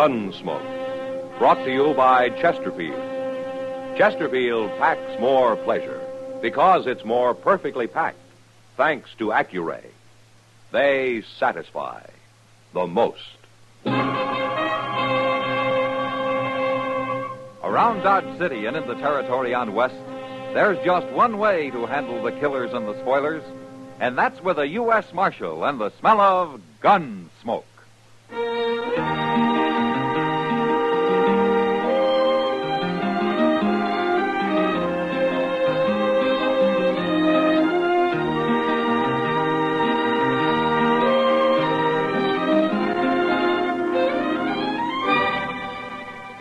Gunsmoke, brought to you by Chesterfield. Chesterfield packs more pleasure because it's more perfectly packed, thanks to Accuray. They satisfy the most. Around Dodge City and in the territory on West, there's just one way to handle the killers and the spoilers, and that's with a U.S. Marshal and the smell of Gunsmoke.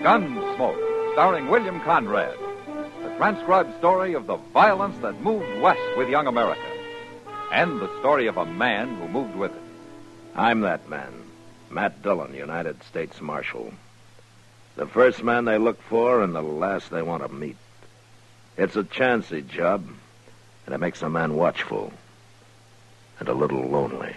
Gunsmoke, starring William Conrad. The transcribed story of the violence that moved west with young America. And the story of a man who moved with it. I'm that man, Matt Dillon, United States Marshal. The first man they look for and the last they want to meet. It's a chancy job, and it makes a man watchful and a little lonely.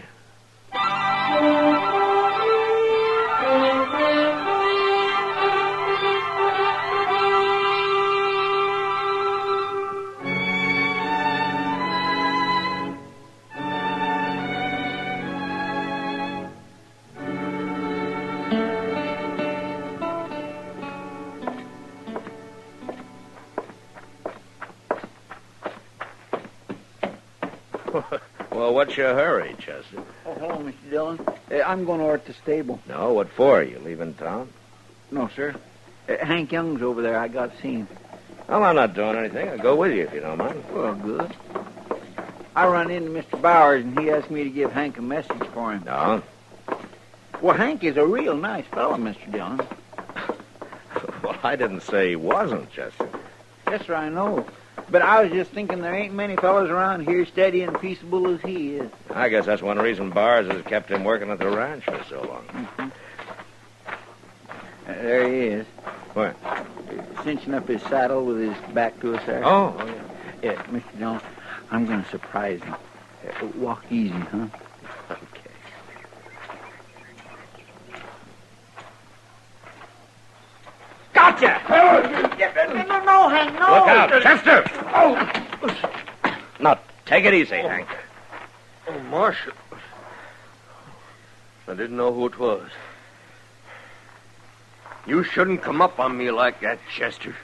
Well, what's your hurry, Chester? Oh, hello, Mr. Dillon. I'm going over to the stable. No, what for? You leaving town? No, sir. Hank Young's over there. I got to see him. Well, I'm not doing anything. I'll go with you if you don't mind. Well, good. I run into Mr. Bowers, and he asked me to give Hank a message for him. No? Well, Hank is a real nice fellow, Mr. Dillon. Well, I didn't say he wasn't, Chester. Yes, sir, I know. But I was just thinking there ain't many fellows around here steady and peaceable as he is. I guess that's one reason Bowers has kept him working at the ranch for so long. Mm-hmm. There he is. Where? Cinching up his saddle with his back to us there. Oh, yeah. Yeah, Mr. Dillon, I'm going to surprise him. Walk easy, huh? Okay. Gotcha! No, Hank, no! Look out, Chester! Oh! Now, take it easy, Hank. Oh, Marshal. I didn't know who it was. You shouldn't come up on me like that, Chester.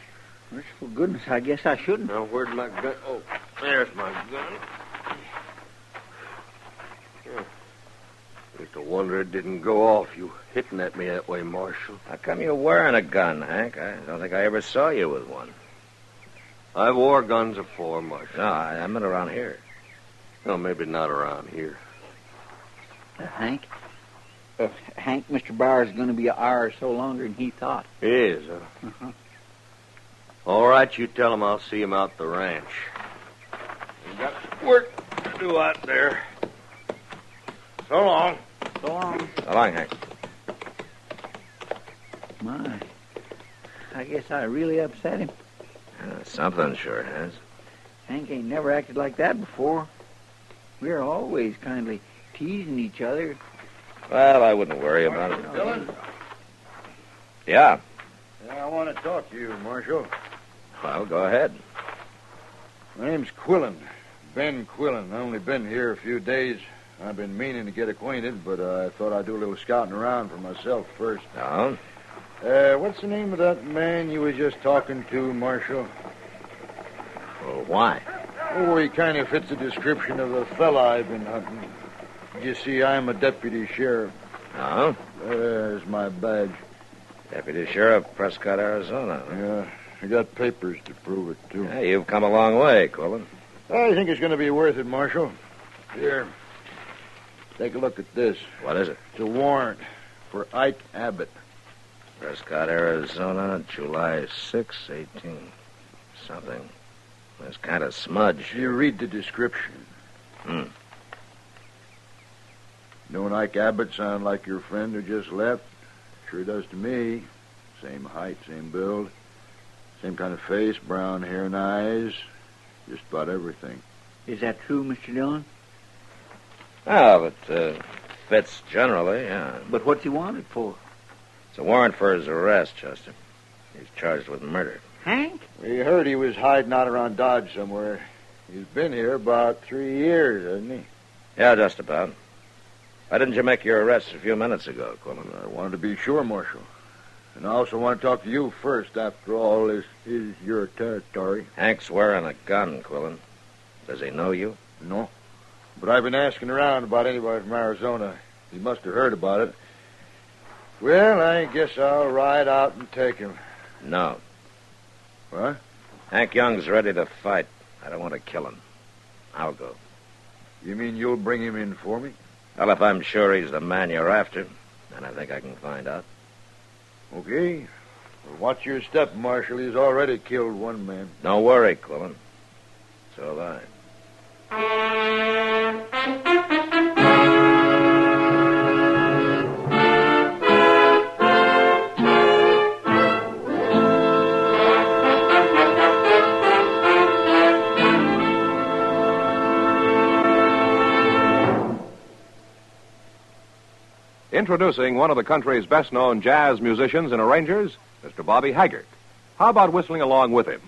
For goodness, I guess I shouldn't. Now, where'd my gun? Oh, there's my gun. It's a wonder it didn't go off, you hitting at me that way, Marshal. How come you're wearing a gun, Hank? I don't think I ever saw you with one. I wore guns afore, Marshal. No, I meant around here. No, maybe not around here. Hank, Mr. Bowers is going to be an hour or so longer than he thought. He is, huh? Uh-huh. All right, you tell him I'll see him out the ranch. We got work to do out there. So long. So long. So long, Hank. My, I guess I really upset him. Something sure has. Hank ain't never acted like that before. We're always kindly teasing each other. Well, I wouldn't worry about it. Dillon? Yeah. I want to talk to you, Marshal. Well, go ahead. My name's Quillin. Ben Quillin. I've only been here a few days. I've been meaning to get acquainted, but I thought I'd do a little scouting around for myself first. No? What's the name of that man you was just talking to, Marshal? Well, why? Oh, he kind of fits the description of the fella I've been hunting. You see, I'm a deputy sheriff. No? There's my badge. Deputy Sheriff, Prescott, Arizona. Yeah, I got papers to prove it, too. Yeah, you've come a long way, Quillin. I think it's going to be worth it, Marshal. Here, take a look at this. What is it? It's a warrant for Ike Abbott. Prescott, Arizona, July 6, 18. Something. It's kind of smudged. You read the description. Don't Ike Abbott sound like your friend who just left? Sure does to me. Same height, same build, same kind of face, brown hair and eyes. Just about everything. Is that true, Mr. Dillon? Oh, but fits generally, yeah. But what's he wanted for? It's a warrant for his arrest, Chester. He's charged with murder. Hank? We heard he was hiding out around Dodge somewhere. He's been here about 3 years, hasn't he? Yeah, just about. Why didn't you make your arrest a few minutes ago, Quillin? I wanted to be sure, Marshal. And I also want to talk to you first. After all, this is your territory. Hank's wearing a gun, Quillin. Does he know you? No. But I've been asking around about anybody from Arizona. He must have heard about it. Well, I guess I'll ride out and take him. No. What? Hank Young's ready to fight. I don't want to kill him. I'll go. You mean you'll bring him in for me? Well, if I'm sure he's the man you're after, then I think I can find out. Okay. Well, watch your step, Marshal. He's already killed one man. Don't worry, Quillin. So have I. Introducing one of the country's best-known jazz musicians and arrangers, Mr. Bobby Haggart. How about whistling along with him?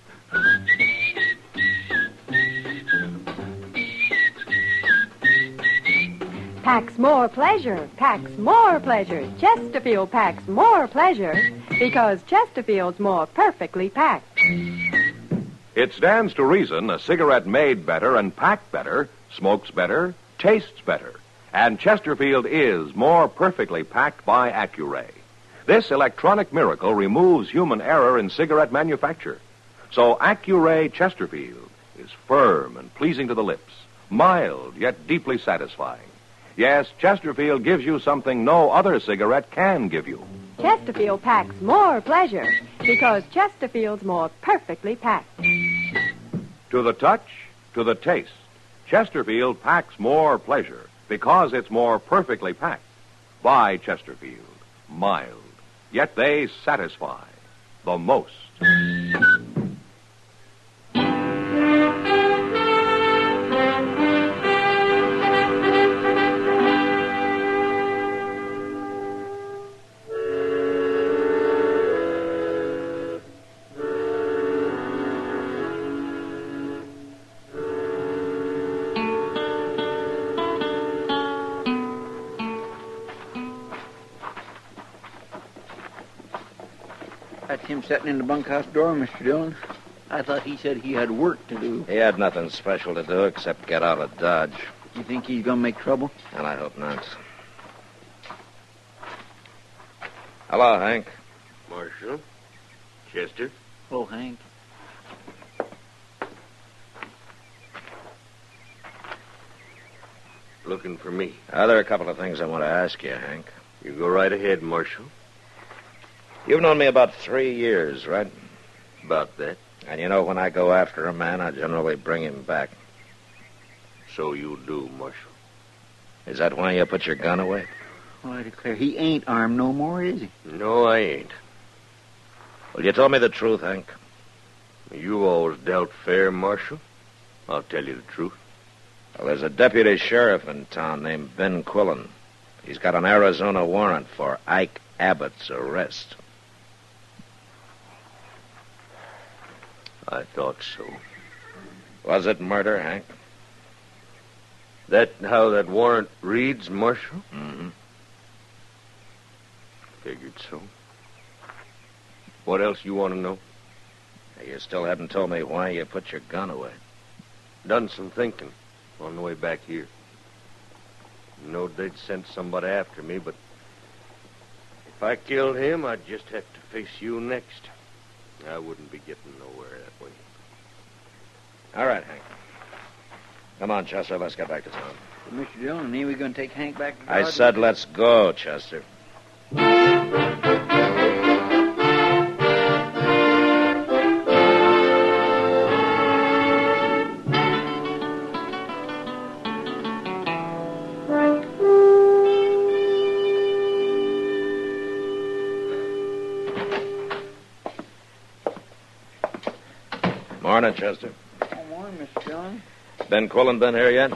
Packs more pleasure, packs more pleasure. Chesterfield packs more pleasure because Chesterfield's more perfectly packed. It stands to reason a cigarette made better and packed better smokes better, tastes better. And Chesterfield is more perfectly packed by Accuray. This electronic miracle removes human error in cigarette manufacture. So Accuray Chesterfield is firm and pleasing to the lips, mild yet deeply satisfying. Yes, Chesterfield gives you something no other cigarette can give you. Chesterfield packs more pleasure because Chesterfield's more perfectly packed. To the touch, to the taste, Chesterfield packs more pleasure because it's more perfectly packed. By Chesterfield, mild, yet they satisfy the most. That's him sitting in the bunkhouse door, Mr. Dillon. I thought he said he had work to do. He had nothing special to do except get out of Dodge. You think he's going to make trouble? And I hope not. Hello, Hank. Marshal. Chester. Hello, Hank. Looking for me. There are a couple of things I want to ask you, Hank. You go right ahead, Marshal. You've known me about 3 years, right? About that. And you know when I go after a man, I generally bring him back. So you do, Marshal. Is that why you put your gun away? Well, I declare, he ain't armed no more, is he? No, I ain't. Well, you told me the truth, Hank. You always dealt fair, Marshal. I'll tell you the truth. Well, there's a deputy sheriff in town named Ben Quillin. He's got an Arizona warrant for Ike Abbott's arrest. I thought so. Was it murder, Hank? That how that warrant reads, Marshal? Mm-hmm. Figured so. What else you want to know? You still haven't told me why you put your gun away. Done some thinking on the way back here. Knowed they'd sent somebody after me, but if I killed him, I'd just have to face you next. I wouldn't be getting nowhere that way. All right, Hank. Come on, Chester, let's get back to town. Well, Mr. Dillon, ain't we going to take Hank back to I Dodge? said let's go, Chester. Morning, Chester. Oh, morning, Mr. Dillon. Ben Quillin been here yet?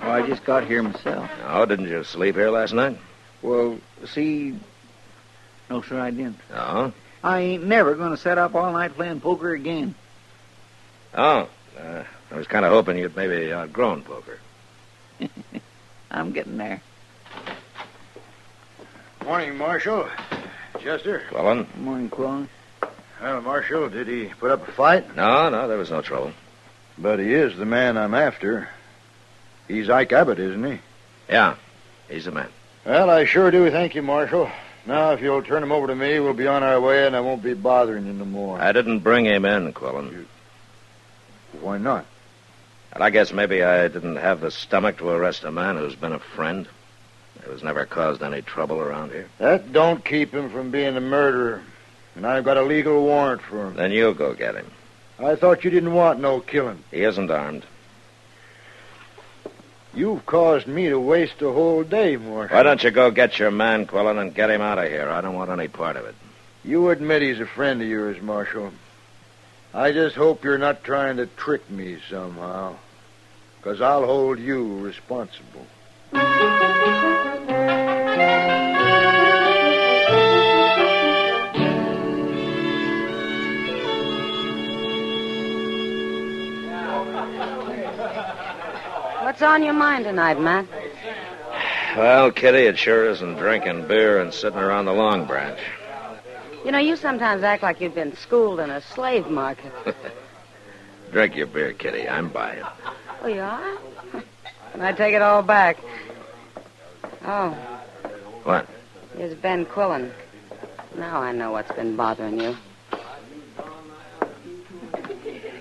Oh, I just got here myself. No, didn't you sleep here last night? Well, see, No, sir, I didn't. No? I ain't never going to set up all night playing poker again. Oh. I was kind of hoping you'd maybe outgrown poker. I'm getting there. Morning, Marshal. Chester. Quillin? Good morning, Quillin. Well, Marshal, did he put up a fight? No, there was no trouble. But he is the man I'm after. He's Ike Abbott, isn't he? Yeah, he's the man. Well, I sure do thank you, Marshal. Now, if you'll turn him over to me, we'll be on our way, and I won't be bothering you no more. I didn't bring him in, Quillin. Why not? And I guess maybe I didn't have the stomach to arrest a man who's been a friend. Who's never caused any trouble around here. That don't keep him from being a murderer. And I've got a legal warrant for him. Then you go get him. I thought you didn't want no killing. He isn't armed. You've caused me to waste a whole day, Marshal. Why don't you go get your man, Quillin, and get him out of here? I don't want any part of it. You admit he's a friend of yours, Marshal. I just hope you're not trying to trick me somehow. 'Cause I'll hold you responsible. What's on your mind tonight, Matt? Well, Kitty, it sure isn't drinking beer and sitting around the Long Branch. You know, you sometimes act like you've been schooled in a slave market. Drink your beer, Kitty. I'm buying. Oh, you are? And I take it all back. Oh. What? Here's Ben Quillin. Now I know what's been bothering you.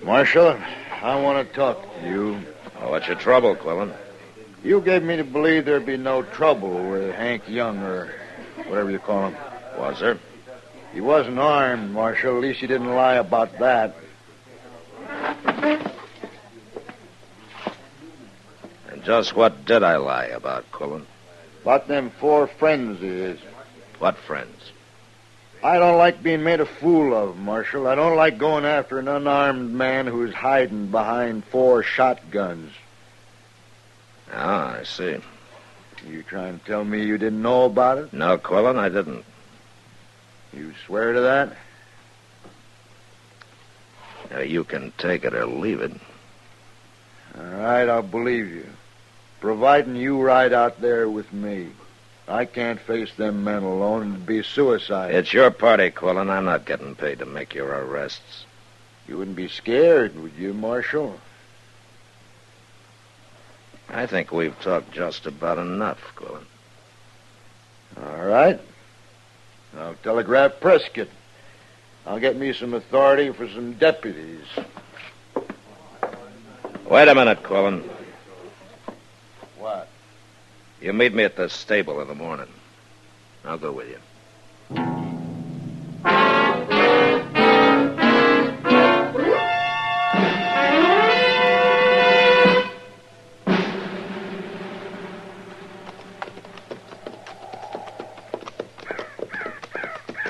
Marshal, I want to talk to you. Oh, what's your trouble, Quillin? You gave me to believe there'd be no trouble with Hank Young, or whatever you call him. Was there? He wasn't armed, Marshal. At least you didn't lie about that. And just what did I lie about, Quillin? About them 4 friends of his. What friends? I don't like being made a fool of, Marshal. I don't like going after an unarmed man who's hiding behind 4 shotguns. Ah, I see. You trying to tell me you didn't know about it? No, Quillin, I didn't. You swear to that? Now, you can take it or leave it. All right, I'll believe you. Providing you ride out there with me. I can't face them men alone. It'd be suicide. It's your party, Quillin. I'm not getting paid to make your arrests. You wouldn't be scared, would you, Marshal? I think we've talked just about enough, Quillin. All right. I'll telegraph Prescott. I'll get me some authority for some deputies. Wait a minute, Quillin. What? You meet me at the stable in the morning. I'll go with you.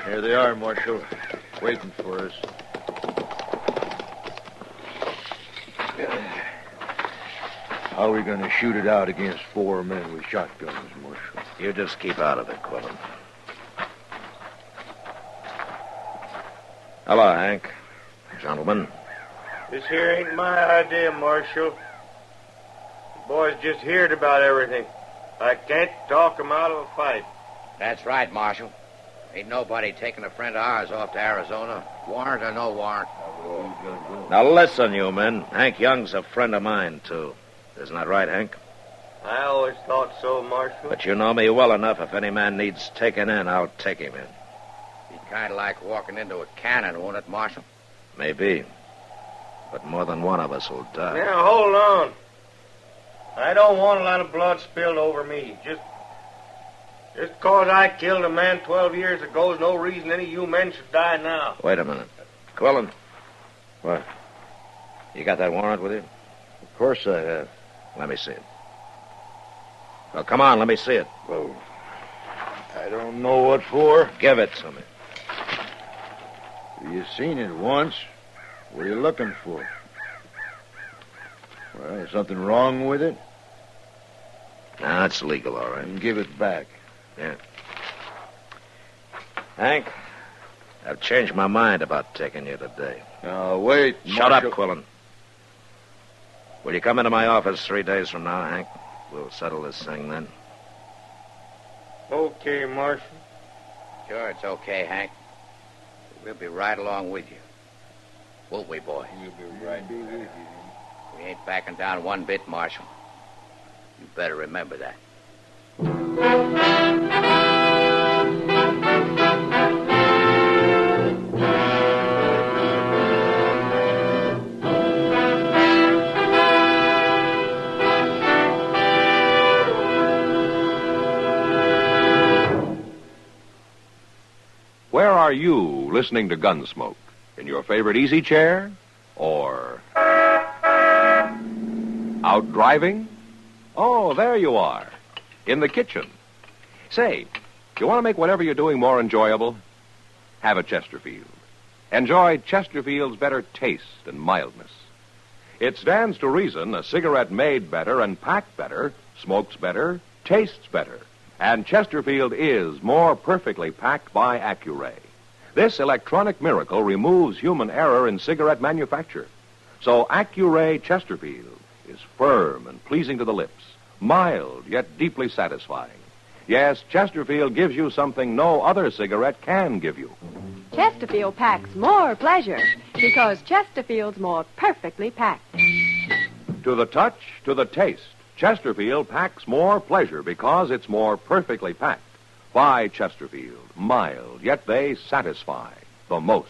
Here they are, Marshal, waiting for us. How are we going to shoot it out against 4 men with shotguns, Marshal? You just keep out of it, Quillin. Hello, Hank. Gentlemen. This here ain't my idea, Marshal. The boys just heard about everything. I can't talk 'em out of a fight. That's right, Marshal. Ain't nobody taking a friend of ours off to Arizona. Warrant or no warrant. Now listen, you men. Hank Young's a friend of mine, too. Isn't that right, Hank? I always thought so, Marshal. But you know me well enough. If any man needs taken in, I'll take him in. Be kind of like walking into a cannon, won't it, Marshal? Maybe. But more than one of us will die. Now, hold on. I don't want a lot of blood spilled over me. Just 'cause I killed a man 12 years ago is no reason any of you men should die now. Wait a minute. Quillin. What? You got that warrant with you? Of course I have. Let me see it. Well, come on, let me see it. Well, I don't know what for. Give it to me. You seen it once. What are you looking for? Well, is something wrong with it? Nah, it's legal, all right. Then give it back. Yeah. Hank, I've changed my mind about taking you today. Now, wait, Shut Marshal. up, Quillin. Will you come into my office 3 days from now, Hank? We'll settle this thing then. Okay, Marshal. Sure, it's okay, Hank. We'll be right along with you. Won't we, boy? We'll be right with you. We ain't backing down one bit, Marshal. You better remember that. Where are you listening to Gunsmoke? In your favorite easy chair? Or out driving? Oh, there you are. In the kitchen. Say, do you want to make whatever you're doing more enjoyable? Have a Chesterfield. Enjoy Chesterfield's better taste and mildness. It stands to reason a cigarette made better and packed better, smokes better, tastes better. And Chesterfield is more perfectly packed by Accuray. This electronic miracle removes human error in cigarette manufacture. So Accuray Chesterfield is firm and pleasing to the lips, mild yet deeply satisfying. Yes, Chesterfield gives you something no other cigarette can give you. Chesterfield packs more pleasure because Chesterfield's more perfectly packed. To the touch, to the taste, Chesterfield packs more pleasure because it's more perfectly packed. By Chesterfield, mild, yet they satisfy the most.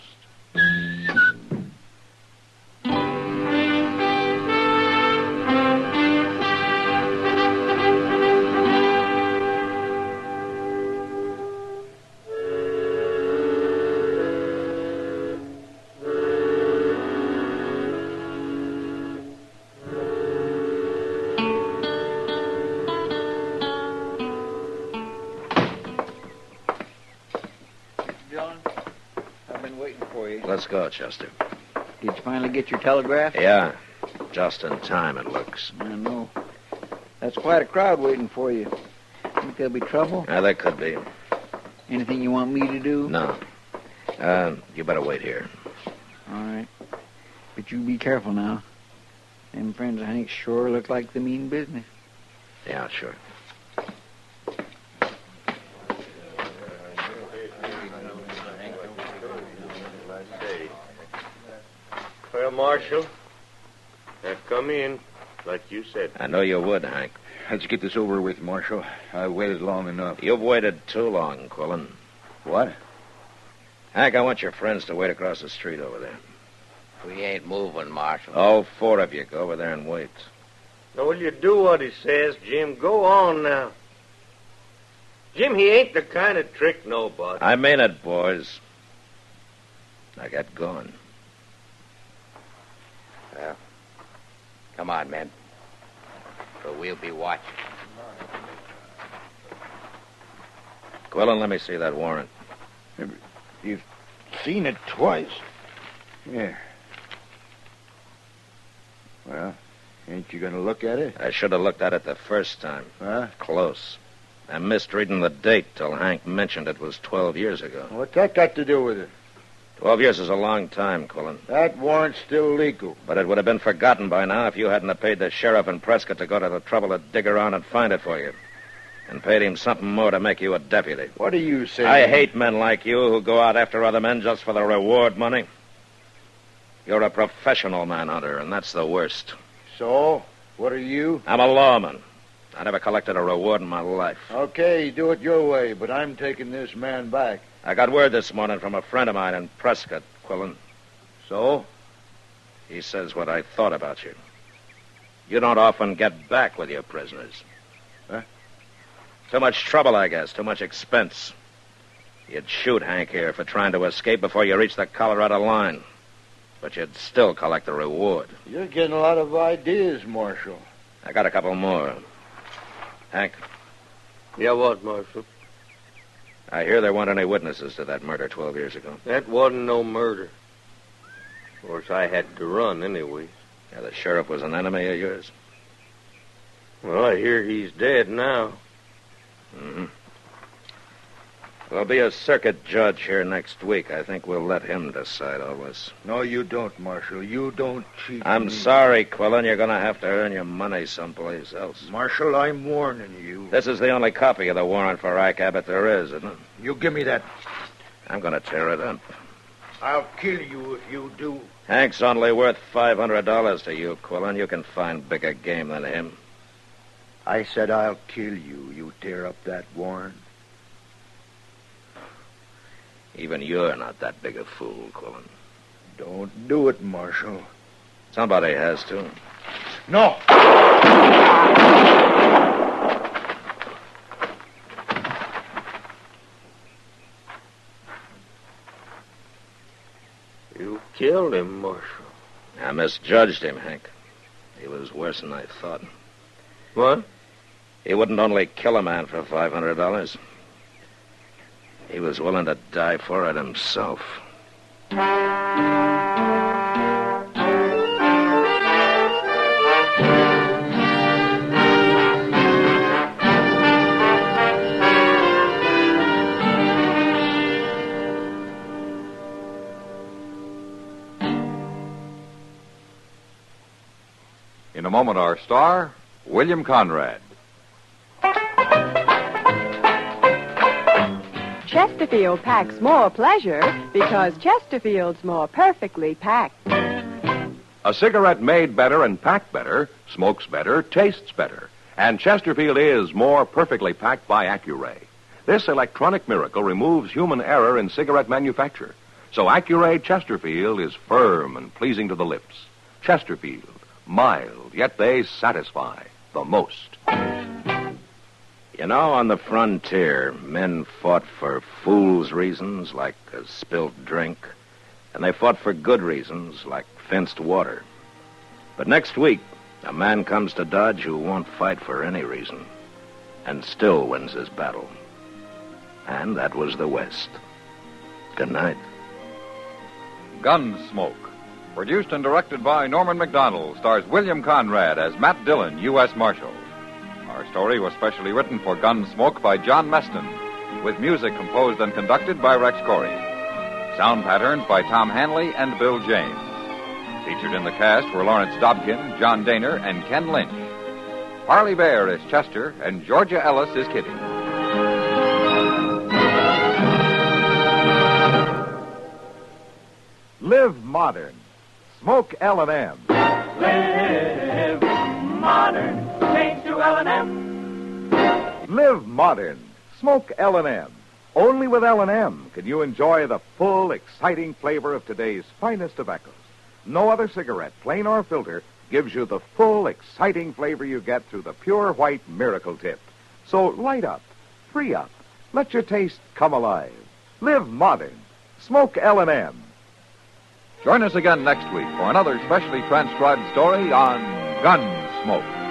John, I've been waiting for you. Let's go, Chester. Did you finally get your telegraph? Yeah, just in time, it looks. I know. That's quite a crowd waiting for you. Think there'll be trouble? Yeah, there could be. Anything you want me to do? No. You better wait here. All right. But you be careful now. Them friends of Hank's sure look like they mean business. Yeah, sure. Well, Marshal, I've come in, like you said. I know you would, Hank. Let's get this over with, Marshal. I waited long enough. You've waited too long, Quillin. What? Hank, I want your friends to wait across the street over there. We ain't moving, Marshal. All 4 of you go over there and wait. Now, will you do what he says, Jim? Go on now. Jim, he ain't the kind of trick nobody. I mean it, boys. Now get going. Well, come on, men. For we'll be watching. Quillin, let me see that warrant. You've seen it twice. Yeah. Well, ain't you going to look at it? I should have looked at it the first time. Huh? Close. I missed reading the date till Hank mentioned it was 12 years ago. What's that got to do with it? 12 years is a long time, Quillin. That warrant's still legal. But it would have been forgotten by now if you hadn't have paid the sheriff in Prescott to go to the trouble to dig around and find it for you. And paid him something more to make you a deputy. What are you saying? I hate men like you who go out after other men just for the reward money. You're a professional manhunter, and that's the worst. So, what are you? I'm a lawman. I never collected a reward in my life. Okay, do it your way, but I'm taking this man back. I got word this morning from a friend of mine in Prescott, Quillin. So? He says what I thought about you. You don't often get back with your prisoners. Huh? Too much trouble, I guess. Too much expense. You'd shoot Hank here for trying to escape before you reached the Colorado line. But you'd still collect the reward. You're getting a lot of ideas, Marshal. I got a couple more. Hank, Yeah, what, Marshal? I hear there weren't any witnesses to that murder 12 years ago. That wasn't no murder. Of course, I had to run anyway. Yeah, the sheriff was an enemy of yours? Well, I hear he's dead now. Mm-hmm. There'll be a circuit judge here next week. I think we'll let him decide all this. No, you don't, Marshal. You don't cheat I'm me. sorry, Quillin. You're going to have to earn your money someplace else. Marshal, I'm warning you. This is the only copy of the warrant for Ike Abbott there is, isn't it? You give me that. I'm going to tear it up. I'll kill you if you do. Hank's only worth $500 to you, Quillin. You can find bigger game than him. I said I'll kill you. You tear up that warrant. Even you're not that big a fool, Quillin. Don't do it, Marshal. Somebody has to. No! You killed him, Marshal. I misjudged him, Hank. He was worse than I thought. What? He wouldn't only kill a man for $500. He was willing to die for it himself. In a moment, our star, William Conrad. Chesterfield packs more pleasure because Chesterfield's more perfectly packed. A cigarette made better and packed better, smokes better, tastes better. And Chesterfield is more perfectly packed by Accuray. This electronic miracle removes human error in cigarette manufacture. So Accuray Chesterfield is firm and pleasing to the lips. Chesterfield, mild, yet they satisfy the most. You know, on the frontier, men fought for fools' reasons, like a spilt drink, and they fought for good reasons, like fenced water. But next week, a man comes to Dodge who won't fight for any reason, and still wins his battle. And that was the West. Good night. Gunsmoke. Produced and directed by Norman MacDonald, stars William Conrad as Matt Dillon, U.S. Marshal. Our story was specially written for Gunsmoke by John Meston, with music composed and conducted by Rex Corey. Sound patterns by Tom Hanley and Bill James. Featured in the cast were Lawrence Dobkin, John Daner, and Ken Lynch. Harley Bear is Chester, and Georgia Ellis is Kitty. Live modern. Smoke L&M. Live modern. Change to L&M. Live modern. Smoke L&M. Only with L&M can you enjoy the full, exciting flavor of today's finest tobaccos. No other cigarette, plain or filter, gives you the full, exciting flavor you get through the pure white miracle tip. So light up, free up, let your taste come alive. Live modern. Smoke L&M. Join us again next week for another specially transcribed story on Gunsmoke.